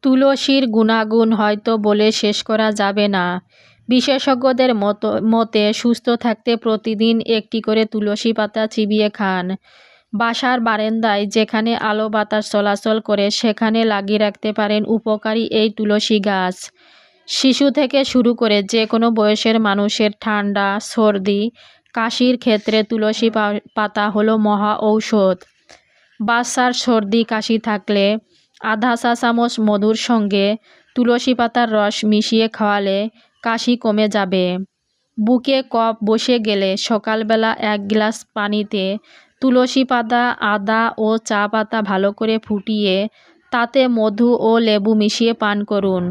তুলসীর গুণাগুণ হয়তো বলে শেষ করা যাবে না। বিশেষজ্ঞদের মতে সুস্থ থাকতে প্রতিদিন একটি করে তুলসী পাতা চিবিয়ে খান। বাসার বারান্দায় যেখানে আলো বাতাস চলাচল করে সেখানে লাগিয়ে রাখতে পারেন উপকারী এই তুলসী গাছ। শিশু থেকে শুরু করে যে কোনো বয়সের মানুষের ঠান্ডা, সর্দি, কাশির ক্ষেত্রে তুলসী পাতা হলো মহা ঔষধ। বাচ্চার সর্দি কাশি থাকলে আধা চা চামচ মধুর সঙ্গে তুলসী পাতার রস মিশিয়ে খাওয়ালে কাশি কমে যাবে। বুকে কফ বসে গেলে সকালবেলা 1 গ্লাস পানিতে তুলসী পাতা, আদা ও চা পাতা ভালো করে ফুটিয়ে তাতে মধু ও লেবু মিশিয়ে পান করুন।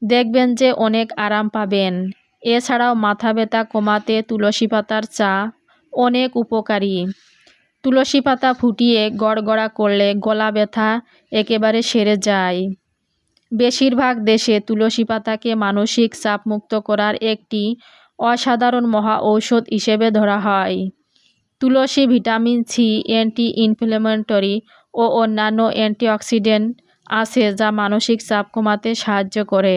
দেখবেন যে অনেক আরাম পাবেন। এছাড়াও মাথা ব্যথা কমাতে তুলসী পাতার চা অনেক উপকারী। তুলসী পাতা ফুটিয়ে গড়গড়া করলে গলা ব্যথা একেবারে সেরে যায়। বেশিরভাগ দেশে তুলসী পাতাকে মানসিক চাপমুক্ত করার একটি অসাধারণ মহা ঔষধ হিসেবে ধরা হয়। তুলসী ভিটামিন সি, অ্যান্টি ইনফ্ল্যামেটরি ও অন্যান্য অ্যান্টিঅক্সিডেন্ট আছে যা মানসিক চাপ কমাতে সাহায্য করে।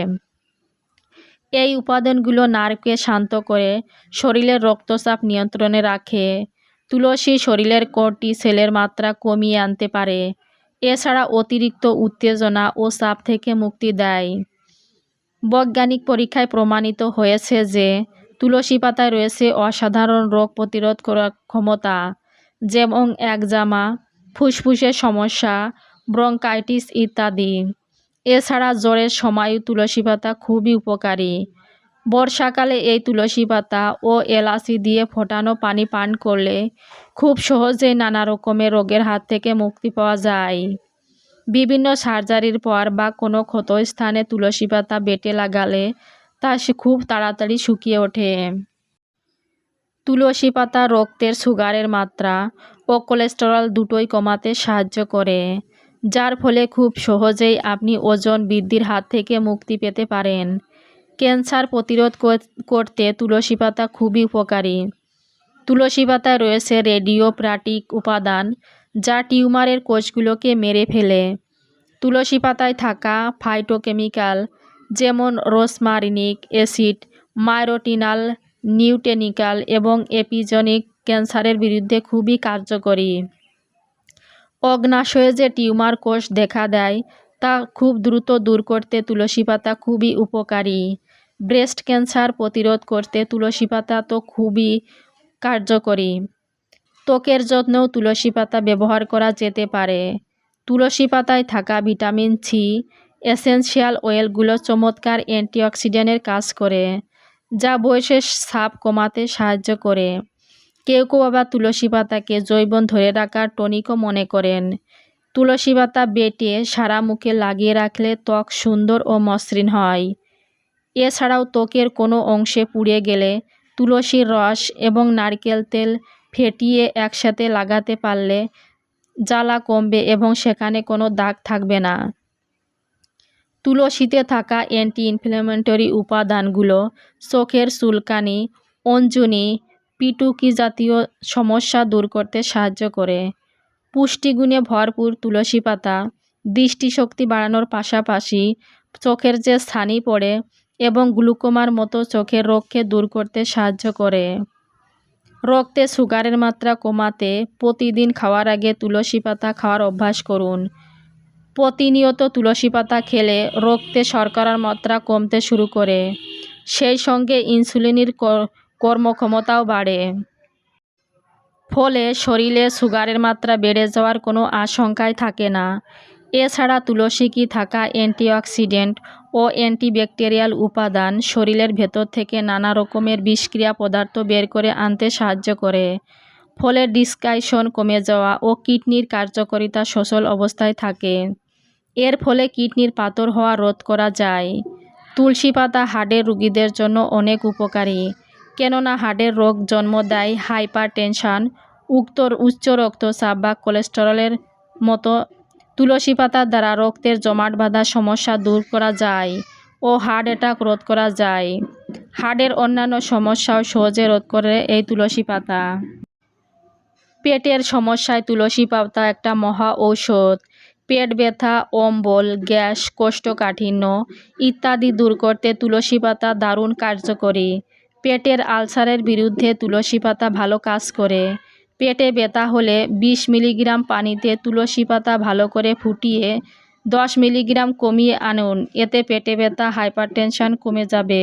এই উপাদানগুলো নার্ভকে শান্ত করে শরীরের রক্তচাপ নিয়ন্ত্রণে রাখে। তুলসী শরীরের কর্টিসলের মাত্রা কমিয়ে আনতে পারে। এছাড়া অতিরিক্ত উত্তেজনা ও চাপ থেকে মুক্তি দেয়। বৈজ্ঞানিক পরীক্ষায় প্রমাণিত হয়েছে যে তুলসী পাতায় রয়েছে অসাধারণ রোগ প্রতিরোধ করার ক্ষমতা, যেমন একজামা, ফুসফুসের সমস্যা, ব্রঙ্কাইটিস ইত্যাদি। এছাড়া জ্বরের সময়ও তুলসী পাতা খুবই উপকারী। বর্ষাকালে এই তুলসী পাতা ও এলাচি দিয়ে ফোটানো পানি পান করলে খুব সহজেই নানা রকমের রোগের হাত থেকে মুক্তি পাওয়া যায়। বিভিন্ন সার্জারির পর বা কোনো ক্ষত স্থানে তুলসী পাতা বেটে লাগালে তা খুব তাড়াতাড়ি শুকিয়ে ওঠে। তুলসী পাতা রক্তের সুগারের মাত্রা ও কোলেস্টেরল দুটোই কমাতে সাহায্য করে, যার ফলে খুব সহজেই আপনি ওজন বৃদ্ধির হাত থেকে মুক্তি পেতে পারেন। ক্যান্সার প্রতিরোধ করতে তুলসী পাতা খুবই উপকারী। তুলসী পাতায় রয়েছে রেডিওপ্যাটিক উপাদান যা টিউমারের কোষগুলোকে মেরে ফেলে। তুলসী পাতায় থাকা ফাইটোকেমিক্যাল যেমন রোসমারিনিক অ্যাসিড, মাইরোটিনাল, নিউটেনিক্যাল এবং এপিজেনিক ক্যান্সারের বিরুদ্ধে খুবই কার্যকরী। অগ্ন্যাশয়ে যে টিউমার কোষ দেখা দেয় তা খুব দ্রুত দূর করতে তুলসী পাতা খুবই উপকারী। ব্রেস্ট ক্যান্সার প্রতিরোধ করতে তুলসী পাতা তো খুবই কার্যকরী। ত্বকের যত্নেও তুলসী পাতা ব্যবহার করা যেতে পারে। তুলসী পাতায় থাকা ভিটামিন সি এসেনশিয়াল অয়েলগুলো চমৎকার অ্যান্টিঅক্সিডেন্টের কাজ করে, যা বয়সের ছাপ কমাতে সাহায্য করে। কেউ কেউ আবার তুলসী পাতাকে যৌবন ধরে রাখার টনিকও মনে করেন। তুলসী পাতা বেটে সারা মুখে লাগিয়ে রাখলে ত্বক সুন্দর ও মসৃণ হয়। এছাড়াও ত্বকের কোনো অংশে পুড়ে গেলে তুলসীর রস এবং নারকেল তেল ফেটিয়ে একসাথে লাগাতে পারলে জ্বালা কমবে এবং সেখানে কোনো দাগ থাকবে না। তুলসীতে থাকা অ্যান্টি ইনফ্ল্যামেটরি উপাদানগুলো চোখের চুলকানি, অঞ্জনি, পিটুকি জাতীয় সমস্যা দূর করতে সাহায্য করে। পুষ্টিগুণে ভরপুর তুলসী পাতা দৃষ্টিশক্তি বাড়ানোর পাশাপাশি চোখের যে ছানি পড়ে এবং গ্লুকোমার মতো চোখের রোগকে দূর করতে সাহায্য করে। রক্তে সুগারের মাত্রা কমাতে প্রতিদিন খাওয়ার আগে তুলসী পাতা খাওয়ার অভ্যাস করুন। প্রতিনিয়ত তুলসী পাতা খেলে রক্তে শর্করার মাত্রা কমতে শুরু করে, সেই সঙ্গে ইনসুলিনের কর্মক্ষমতাও বাড়ে। ফলে শরীরে সুগারের মাত্রা বেড়ে যাওয়ার কোনো আশঙ্কাই থাকে না। এছাড়া তুলসী কি থাকা অ্যান্টিঅক্সিডেন্ট ও অ্যান্টিব্যাকটেরিয়াল উপাদান শরীরের ভেতর থেকে নানা রকমের বিষক্রিয়া পদার্থ বের করে আনতে সাহায্য করে। ফলে ডিসকাশন কমে যাওয়া ও কিডনির কার্যকারিতা সচল অবস্থায় থাকে। এর ফলে কিডনির পাথর হওয়া রোধ করা যায়। তুলসী পাতা হার্টের রোগীদের জন্য অনেক উপকারী, কেননা হার্টের রোগ জন্ম দেয় হাইপার টেনশন, উচ্চ রক্তচাপ বা কোলেস্টেরলের মতো। তুলসী পাতার দ্বারা রক্তের জমাট বাঁধা সমস্যা দূর করা যায় ও হার্ট অ্যাটাক রোধ করা যায়। হার্টের অন্যান্য সমস্যাও সহজে রোধ করে এই তুলসী পাতা। পেটের সমস্যায় তুলসী পাতা একটা মহা ঔষধ। পেট ব্যথা, অম্বল, গ্যাস, কোষ্ঠকাঠিন্য ইত্যাদি দূর করতে তুলসী পাতা দারুণ কার্যকরী। পেটের আলসারের বিরুদ্ধে তুলসী পাতা ভালো কাজ করে। পেটে ব্যথা হলে 20 মিলিগ্রাম পানিতে তুলসী পাতা ভালো করে ফুটিয়ে 10 মিলিগ্রাম কমিয়ে আনুন, এতে পেটে ব্যথা, হাইপারটেনশন কমে যাবে।